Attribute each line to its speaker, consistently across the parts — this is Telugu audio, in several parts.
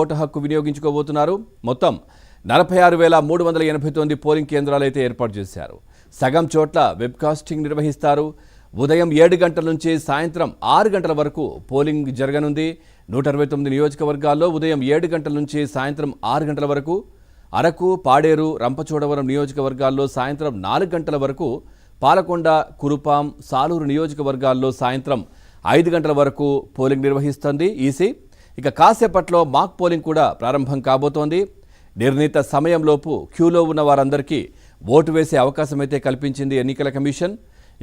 Speaker 1: ఓటు హక్కు వినియోగించుకోబోతున్నారు. మొత్తం 46,389 పోలింగ్ కేంద్రాలు అయితే ఏర్పాటు చేశారు. సగం చోట్ల వెబ్కాస్టింగ్ నిర్వహిస్తారు. ఉదయం 7 గంటల నుంచి సాయంత్రం 6 గంటల వరకు పోలింగ్ జరగనుంది. 169 నియోజకవర్గాల్లో ఉదయం 7 గంటల నుంచి సాయంత్రం 6 గంటల వరకు, అరకు, పాడేరు, రంపచోడవరం నియోజకవర్గాల్లో సాయంత్రం 4 గంటల వరకు, పాలకొండ, కురుపాం, సాలూరు నియోజకవర్గాల్లో సాయంత్రం 5 గంటల వరకు పోలింగ్ నిర్వహిస్తుంది ఈసీ. ఇక కాసేపట్లో మాక్ పోలింగ్ కూడా ప్రారంభం కాబోతోంది. నిర్ణీత సమయంలోపు క్యూలో ఉన్న వారందరికీ ఓటు వేసే అవకాశం అయితే కల్పించింది ఎన్నికల కమిషన్.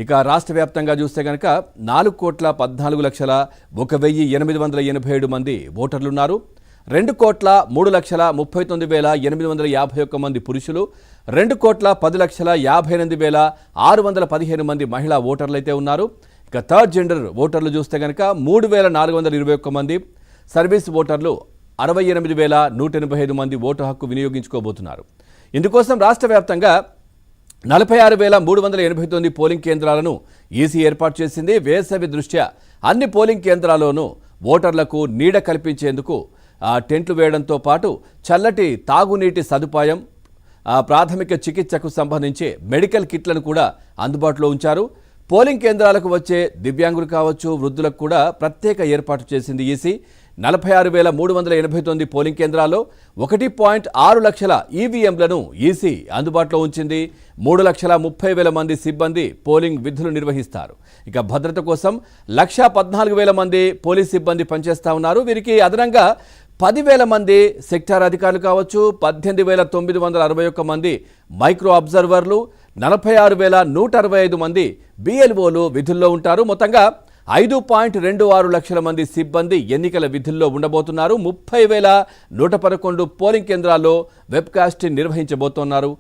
Speaker 1: ఇక రాష్ట్ర వ్యాప్తంగా చూస్తే కనుక 4,14,01,887 మంది ఓటర్లున్నారు. 2,03,39,851 మంది పురుషులు, 2,10,58,615 మంది మహిళా ఓటర్లు అయితే ఉన్నారు. ఇక థర్డ్ జెండర్ ఓటర్లు చూస్తే కనుక 3,421 మంది, సర్వీస్ ఓటర్లు 68,185 మంది ఓటు హక్కు వినియోగించుకోబోతున్నారు. ఇందుకోసం రాష్ట్ర వ్యాప్తంగా 46,389 పోలింగ్ కేంద్రాలను ఈసీ ఏర్పాటు చేసింది. వేసవి దృష్ట్యా అన్ని పోలింగ్ కేంద్రాల్లోనూ ఓటర్లకు నీడ కల్పించేందుకు టెంట్లు వేయడంతో పాటు చల్లటి తాగునీటి సదుపాయం, ప్రాథమిక చికిత్సకు సంబంధించి మెడికల్ కిట్లను కూడా అందుబాటులో ఉంచారు. పోలింగ్ కేంద్రాలకు వచ్చే దివ్యాంగులు కావచ్చు, వృద్ధులకు కూడా ప్రత్యేక ఏర్పాటు చేసింది ఈసీ. 46,389 పోలింగ్ కేంద్రాల్లో 1.6 లక్షల ఈవీఎంలను ఈసీ అందుబాటులో ఉంచింది. 3,30,000 మంది సిబ్బంది పోలింగ్ విధులు నిర్వహిస్తారు. ఇక భద్రత కోసం 1,14,000 మంది పోలీస్ సిబ్బంది పనిచేస్తా ఉన్నారు. వీరికి అదనంగా 10,000 మంది సెక్టార్ అధికారులు కావచ్చు, 18,961 మంది మైక్రో అబ్జర్వర్లు, 46,165 మంది బిఎల్ఓలు విధుల్లో ఉంటారు. మొత్తంగా 5.26 లక్షల మంది సిబ్బంది ఎన్నికల విధుల్లో ఉండబోతున్నారు. 30,111 పోలింగ్ కేంద్రాల్లో వెబ్కాస్టింగ్ నిర్వహించబోతున్నారు.